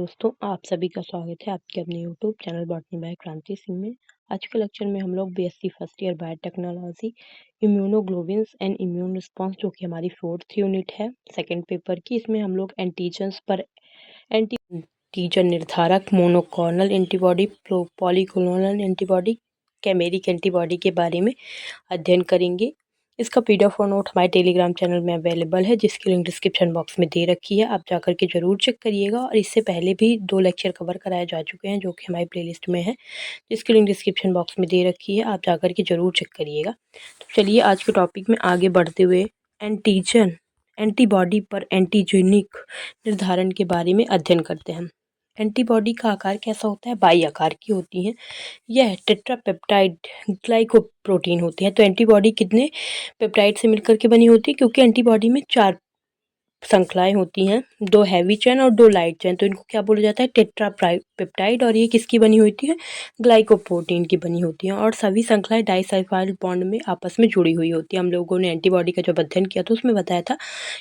दोस्तों, आप सभी का स्वागत है आपके अपने यूट्यूब चैनल बॉटनी बाय क्रांति सिंह में। आज के लेक्चर में हम लोग BSc first year biotechnology immunoglobins and immune response, जो कि हमारी 4th यूनिट है सेकंड पेपर की। इसमें हम लोग एंटीजन्स पर एंटीजन निर्धारक, monoclonal antibody, polyclonal antibody, chimeric antibody के बारे में अध्ययन करेंगे। इसका पीडीएफ और नोट हमारे टेलीग्राम चैनल में अवेलेबल है, जिसकी लिंक डिस्क्रिप्शन बॉक्स में दे रखी है। आप जाकर के जरूर चेक करिएगा। और इससे पहले भी 2 लेक्चर कवर कराए जा चुके हैं, जो कि हमारी प्लेलिस्ट में है, जिसकी लिंक डिस्क्रिप्शन बॉक्स में दे रखी है। आप जाकर के जरूर चेक करिएगा। तो चलिए आज के टॉपिक में आगे बढ़ते हुए एंटीबॉडी पर एंटीजेनिक निर्धारण के बारे में अध्ययन करते हैं। एंटीबॉडी का आकार कैसा होता है? बाई आकार की होती है। यह टेट्रापेप्टाइड ग्लाइकोप्रोटीन होती है। तो एंटीबॉडी कितने पेप्टाइड से मिलकर के बनी होती है? क्योंकि एंटीबॉडी में 4 श्रृंखलाएं होती हैं, 2 हैवी चेन और 2 लाइट चेन। तो इनको क्या बोला जाता है? टेट्रापेप्टाइड। और ये किसकी बनी होती है? ग्लाइकोप्रोटीन की बनी होती है। और सभी श्रृंखलाएं डाइसल्फाइड बॉन्ड में आपस में जुड़ी हुई होती है। हम लोगों ने एंटीबॉडी का जब अध्ययन किया तो उसमें बताया था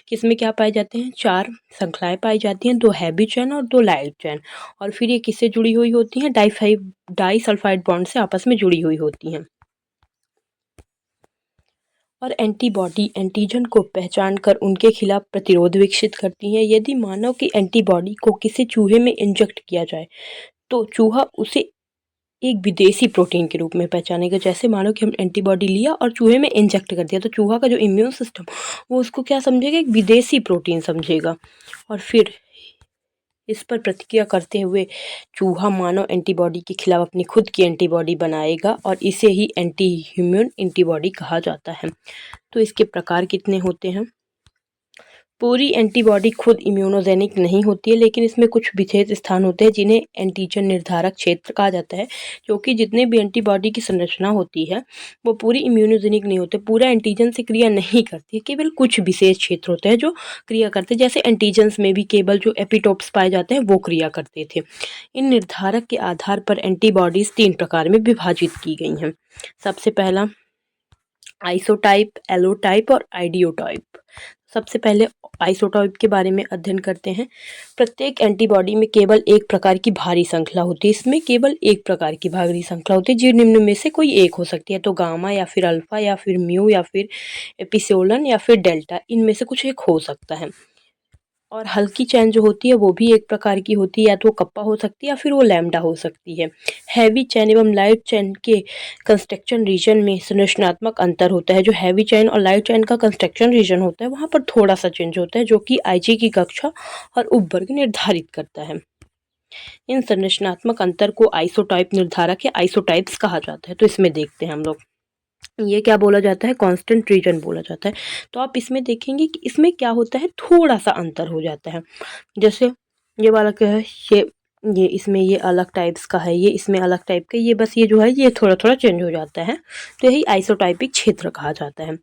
कि इसमें क्या पाए जाते हैं? 4 श्रृंखलाएं पाई जाती हैं, 2 हैवी चेन और 2 लाइट चेन। और फिर ये किससे जुड़ी हुई होती हैं? डाइसल्फाइड बॉन्ड से आपस में जुड़ी हुई होती हैं। और एंटीबॉडी एंटीजन को पहचान कर उनके खिलाफ प्रतिरोध विकसित करती हैं। यदि मानव की एंटीबॉडी को किसी चूहे में इंजेक्ट किया जाए तो चूहा उसे एक विदेशी प्रोटीन के रूप में पहचानेगा। जैसे मानो कि हम एंटीबॉडी लिया और चूहे में इंजेक्ट कर दिया, तो चूहा का जो इम्यून सिस्टम वो उसको क्या समझेगा? एक विदेशी प्रोटीन समझेगा। और फिर इस पर प्रतिक्रिया करते हुए चूहा मानव एंटीबॉडी के खिलाफ अपनी खुद की एंटीबॉडी बनाएगा, और इसे ही एंटी ह्यूमन एंटीबॉडी कहा जाता है। तो इसके प्रकार कितने होते हैं? पूरी एंटीबॉडी खुद इम्यूनोजेनिक नहीं होती है, लेकिन इसमें कुछ विशेष स्थान होते हैं जिन्हें एंटीजन निर्धारक क्षेत्र कहा जाता है। क्योंकि जितने भी एंटीबॉडी की संरचना होती है वो पूरी इम्यूनोजेनिक नहीं होते, पूरा एंटीजन से क्रिया नहीं करती, केवल कुछ विशेष क्षेत्र होते हैं जो क्रिया करते हैं। जैसे एंटीजन्स में भी केवल जो एपिटोप्स पाए जाते हैं वो क्रिया करते थे। इन निर्धारक के आधार पर एंटीबॉडीज 3 प्रकार में विभाजित की गई हैं। सबसे पहला आइसोटाइप, एलोटाइप और आइडियोटाइप। सबसे पहले आइसोटाइप के बारे में अध्ययन करते हैं। प्रत्येक एंटीबॉडी में केवल एक प्रकार की भारी श्रृंखला होती है। इसमें केवल एक प्रकार की भारी श्रृंखला होती है, जो निम्न में से कोई एक हो सकती है। तो गामा या फिर अल्फा या फिर म्यू या फिर एपिसिलोन या फिर डेल्टा, इनमें से कुछ एक हो सकता है। और हल्की चैन जो होती है वो भी एक प्रकार की होती है, या तो कप्पा हो सकती है या फिर वो लैम्डा हो सकती है। हैवी चैन एवं लाइट चैन के कंस्ट्रक्शन रीजन में संरचनात्मक अंतर होता है। जो हैवी चैन और लाइट चैन का कंस्ट्रक्शन रीजन होता है वहाँ पर थोड़ा सा चेंज होता है, जो कि आईजी की कक्षा और उपवर्ग निर्धारित करता है। इन संरचनात्मक अंतर को आइसोटाइप निर्धारक या आइसोटाइप्स कहा जाता है। तो इसमें देखते हैं हम लोग, ये क्या बोला जाता है? कांस्टेंट रीजन बोला जाता है। तो आप इसमें देखेंगे कि इसमें क्या होता है, थोड़ा सा अंतर हो जाता है। जैसे ये वाला क्या है, ये इसमें ये अलग टाइप्स का है, ये इसमें अलग टाइप का, ये बस ये जो है ये थोड़ा थोड़ा चेंज हो जाता है। तो यही आइसोटाइपिक क्षेत्र कहा जाता है।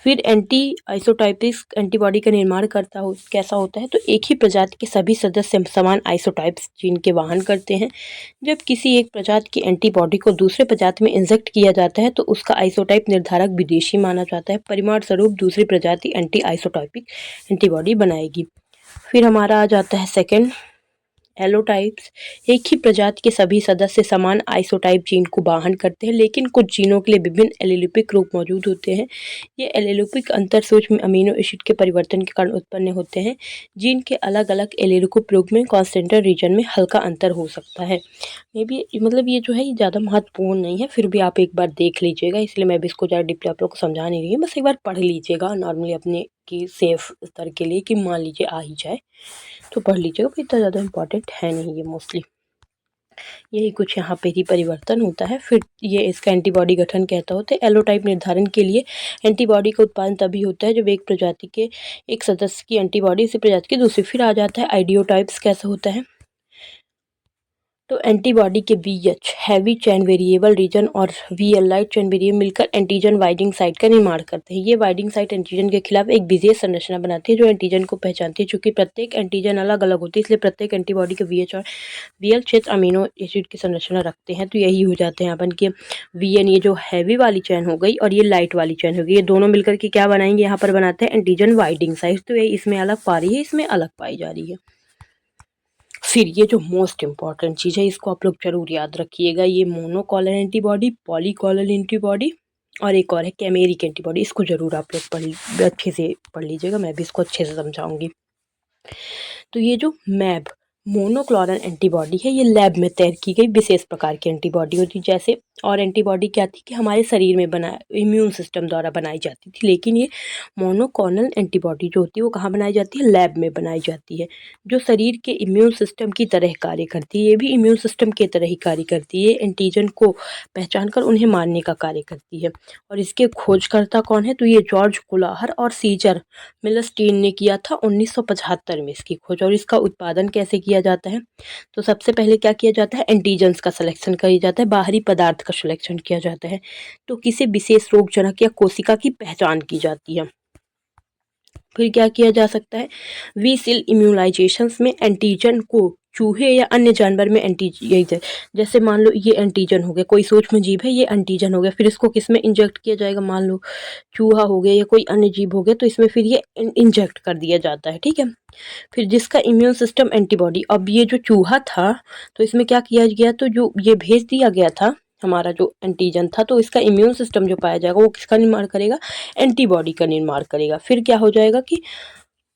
फिर एंटी आइसोटाइपिक एंटीबॉडी का निर्माण कैसा होता है? तो एक ही प्रजाति के सभी सदस्य समान आइसोटाइप्स जीन के वाहन करते हैं। जब किसी एक प्रजाति की एंटीबॉडी को दूसरे प्रजाति में इंजेक्ट किया जाता है तो उसका आइसोटाइप निर्धारक विदेशी माना जाता है। परिणाम स्वरूप दूसरी प्रजाति एंटी आइसोटाइपिक एंटीबॉडी बनाएगी। फिर हमारा आ जाता है सेकेंड, एलोटाइप्स। एक ही प्रजाति के सभी सदस्य समान आइसोटाइप जीन को वाहन करते हैं, लेकिन कुछ जीनों के लिए विभिन्न एलेलोपिक रूप मौजूद होते हैं। ये एलेलोपिक अंतर सूक्ष्म अमीनो एसिड के परिवर्तन के कारण उत्पन्न होते हैं। जीन के अलग अलग एलेलोपिक रूप में कॉन्सेंट्रेट रीजन में हल्का अंतर हो सकता है। मे बी मतलब ये जो है ये ज़्यादा महत्वपूर्ण नहीं है, फिर भी आप एक बार देख लीजिएगा, इसलिए मैं भी इसको ज़्यादा डीपली आप लोग को समझा नहीं रही हूँ। बस एक बार पढ़ लीजिएगा नॉर्मली अपने की सेफ स्तर के लिए, कि मान लीजिए आ ही जाए तो पढ़ लीजिएगा, पर इतना ज़्यादा इंपॉर्टेंट है नहीं ये मोस्टली। यही कुछ यहाँ पे ही परिवर्तन होता है। फिर ये इसका एंटीबॉडी गठन कहता होता है। एलोटाइप निर्धारण के लिए एंटीबॉडी का उत्पादन तभी होता है जब एक प्रजाति के एक सदस्य की एंटीबॉडी उसी प्रजाति की दूसरी। फिर आ जाता है आइडियोटाइप्स कैसा होता है? तो एंटीबॉडी के VH heavy chain variable region और वीएल लाइट चैन वेरिएबल मिलकर एंटीजन बाइंडिंग साइट का निर्माण करते हैं। ये बाइंडिंग साइट एंटीजन के खिलाफ एक विशेष संरचना बनाती है जो एंटीजन को पहचानती है। चूंकि प्रत्येक एंटीजन अलग अलग होती है, इसलिए प्रत्येक एंटीबॉडी के वीएच और वीएल क्षेत्र अमीनो एसिड की संरचना रखते हैं। तो यही हो जाते हैं अपन के वीएन, ये जो हैवी वाली चैन हो गई और ये लाइट वाली चैन हो गई, ये दोनों मिलकर के क्या बनाएंगे? यहाँ पर बनाते हैं एंटीजन बाइंडिंग साइट। तो ये इसमें अलग पा रही है, इसमें अलग पाई जा रही है। फिर ये जो मोस्ट इम्पॉर्टेंट चीज़ है, इसको आप लोग ज़रूर याद रखिएगा, ये मोनोक्लोनल एंटीबॉडी, पॉलीक्लोनल एंटीबॉडी और एक और है कैमेरिक एंटीबॉडी। इसको ज़रूर आप लोग अच्छे से पढ़ लीजिएगा, मैं भी इसको अच्छे से समझाऊंगी। तो ये जो मैब मोनोक्लोनल एंटीबॉडी है, ये लैब में तैयार की गई विशेष प्रकार की एंटीबॉडी होती है। जैसे और एंटीबॉडी क्या थी कि हमारे शरीर में बना इम्यून सिस्टम द्वारा बनाई जाती थी, लेकिन ये मोनोक्लोनल एंटीबॉडी जो होती है वो कहाँ बनाई जाती है, लैब में बनाई जाती है, जो शरीर के इम्यून सिस्टम की तरह कार्य करती है। ये भी इम्यून सिस्टम की तरह ही कार्य करती है, एंटीजन को पहचान कर उन्हें मारने का कार्य करती है। और इसके खोजकर्ता कौन है, तो ये जॉर्ज कुलाहर और सीजर मिलस्टीन ने किया था 1975 में इसकी खोज। और इसका उत्पादन कैसे किया जाता है, तो सबसे पहले क्या किया जाता है, एंटीजेंस का सिलेक्शन किया जाता है, बाहरी पदार्थ का सिलेक्शन किया जाता है। तो किसी विशेष रोगजनक या कोशिका की पहचान की जाती है। फिर क्या किया जा सकता है, वी सेल इम्यूनाइजेशंस में एंटीजन को चूहे या अन्य जानवर में एंटीजन, जैसे मान लो ये एंटीजन हो गया, कोई सूक्ष्म जीव है, ये एंटीजन हो गया, फिर इसको किस में इंजेक्ट किया जाएगा, मान लो चूहा हो गया या कोई अन्य जीव हो गया, तो इसमें फिर ये इंजेक्ट कर दिया जाता है, ठीक है। फिर जिसका इम्यून सिस्टम एंटीबॉडी, अब ये जो चूहा था तो इसमें क्या किया गया, तो जो ये भेज दिया गया था हमारा जो एंटीजन था, तो इसका इम्यून सिस्टम जो पाया जाएगा वो किसका निर्माण करेगा, एंटीबॉडी का निर्माण करेगा। फिर क्या हो जाएगा कि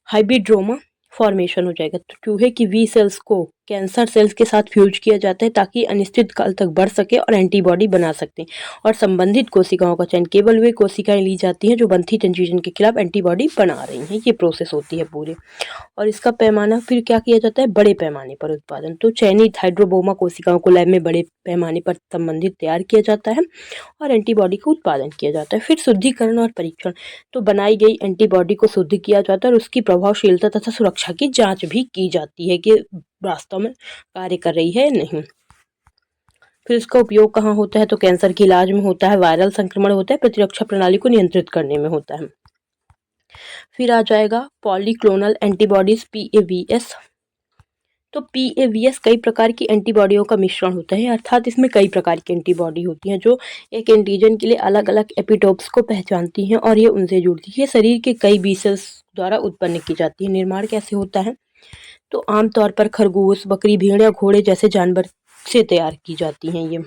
हाइब्रिडोमा फॉर्मेशन हो जाएगा, तो चूहे की वी सेल्स को कैंसर सेल्स के साथ फ्यूज किया जाता है ताकि अनिश्चित काल तक बढ़ सके और एंटीबॉडी बना सकते हैं। और संबंधित कोशिकाओं का चयन, केवल वे कोशिकाएं ली जाती हैं जो बंधित एंटीजन के खिलाफ एंटीबॉडी बना रही हैं। ये प्रोसेस होती है पूरी। और इसका पैमाना फिर क्या किया जाता है, बड़े पैमाने पर उत्पादन, तो चयनित हाइड्रोबोमा कोशिकाओं को लैब में बड़े पैमाने पर संबंधित तैयार किया जाता है और एंटीबॉडी का उत्पादन किया जाता है। फिर शुद्धिकरण और परीक्षण, तो बनाई गई एंटीबॉडी को शुद्ध किया जाता है और उसकी प्रभावशीलता तथा सुरक्षा की जांच भी की जाती है कि वास्तव में कार्य कर रही है या नहीं। फिर इसका उपयोग कहाँ होता है, तो कैंसर के इलाज में होता है, वायरल संक्रमण होता है, प्रतिरक्षा प्रणाली को नियंत्रित करने में होता है। फिर आ जाएगा पॉलीक्लोनल एंटीबॉडीज, PAVS। तो PAVS कई प्रकार की एंटीबॉडियों का मिश्रण होता है, अर्थात इसमें कई प्रकार की एंटीबॉडी होती हैं जो एक एंटीजन के लिए अलग अलग एपिटोप्स को पहचानती हैं और ये उनसे जुड़ती है। शरीर के कई बी सेल्स द्वारा उत्पन्न की जाती है। निर्माण कैसे होता है, तो आमतौर पर खरगोश, बकरी, भेड़ या घोड़े जैसे जानवर से तैयार की जाती हैं ये।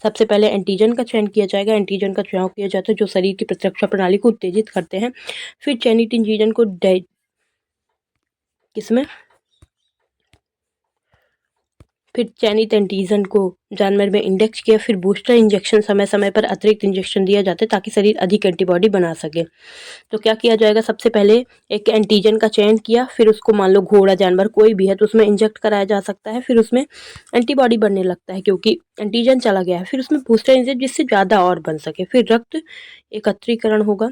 सबसे पहले एंटीजन का चयन किया जाएगा, एंटीजन का चुनाव किया जाता है जो शरीर की प्रतिरक्षा प्रणाली को उत्तेजित करते हैं। फिर चयनित एंटीजन को किसमें फिर चयनित एंटीजन को जानवर में इंडेक्स किया। फिर बूस्टर इंजेक्शन, समय समय पर अतिरिक्त इंजेक्शन दिया जाता है ताकि शरीर अधिक एंटीबॉडी बना सके। तो क्या किया जाएगा, सबसे पहले एक एंटीजन का चयन किया, फिर उसको मान लो घोड़ा जानवर कोई भी है तो उसमें इंजेक्ट कराया जा सकता है। फिर उसमें एंटीबॉडी बनने लगता है क्योंकि एंटीजन चला गया है। फिर उसमें बूस्टर इंजेक्शन जिससे ज़्यादा और बन सके। फिर रक्त एकत्रीकरण होगा,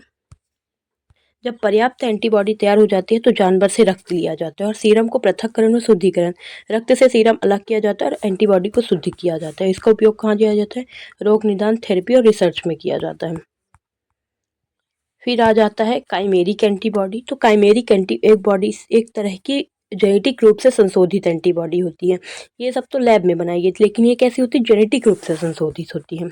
जब पर्याप्त एंटीबॉडी तैयार हो जाती है तो जानवर से रक्त लिया जाता है और सीरम को पृथक्करण और शुद्धिकरण, रक्त से सीरम अलग किया जाता है और एंटीबॉडी को शुद्ध किया जाता है। इसका उपयोग कहाँ किया जाता है, रोग निदान, थेरेपी और रिसर्च में किया जाता है। फिर आ जाता है काइमेरिक एंटीबॉडी। तो काइमेरिक एंटीबॉडी एक तरह की जेनेटिक रूप से संशोधित एंटीबॉडी होती है। ये सब तो लैब में बनाई गई थी, लेकिन ये कैसी होती है, जेनेटिक रूप से संशोधित होती है।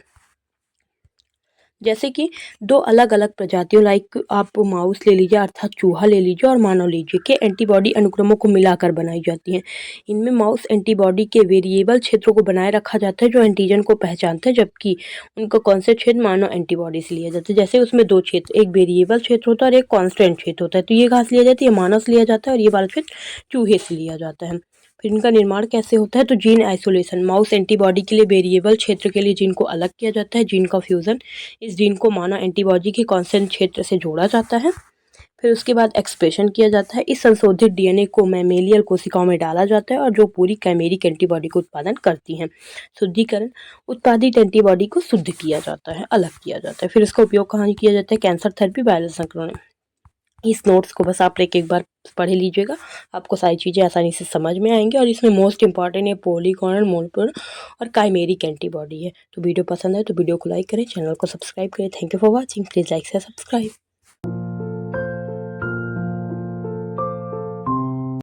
जैसे कि दो अलग अलग प्रजातियों, लाइक आप माउस ले लीजिए अर्थात चूहा ले लीजिए और मानव लीजिए, के एंटीबॉडी अनुक्रमों को मिलाकर बनाई जाती हैं। इनमें माउस एंटीबॉडी के वेरिएबल क्षेत्रों को बनाए रखा जाता है जो एंटीजन को पहचानते हैं, जबकि उनका कॉन्स्टेंट क्षेत्र मानव एंटीबॉडी से लिया जाता है। जैसे उसमें दो क्षेत्र, एक वेरिएबल क्षेत्र होता है और एक कॉन्स्टेंट क्षेत्र होता है। तो ये कहाँ से लिया जाती है, मानव से लिया जाता है और ये वाला क्षेत्र चूहे से लिया जाता है। फिर इनका निर्माण कैसे होता है, तो जीन आइसोलेशन, माउस एंटीबॉडी के लिए वेरिएबल क्षेत्र के लिए जीन को अलग किया जाता है। जीन का फ्यूजन, इस जीन को मानव एंटीबॉडी के कॉन्स्टेंट क्षेत्र से जोड़ा जाता है। फिर उसके बाद एक्सप्रेशन किया जाता है। इस संशोधित डीएनए को मैमेलियल कोशिकाओं में डाला जाता है और जो पूरी कैमेरिक एंटीबॉडी को उत्पादन करती हैं। शुद्धिकरण, उत्पादित एंटीबॉडी को शुद्ध किया जाता है, अलग किया जाता है। फिर इसका उपयोग कहाँ किया जाता है, कैंसर थेरेपी, वायरल संक्रमण। इस नोट्स को बस आप एक बार पढ़ लीजिएगा, आपको सारी चीज़ें आसानी से समझ में आएंगी। और इसमें मोस्ट इंपॉर्टेंट है पॉलीक्लोनल, मोनोक्लोनल और काइमेरिक एंटीबॉडी है। तो वीडियो पसंद है तो वीडियो को लाइक करें, चैनल को सब्सक्राइब करें। Thank you for watching, please like से सब्सक्राइब।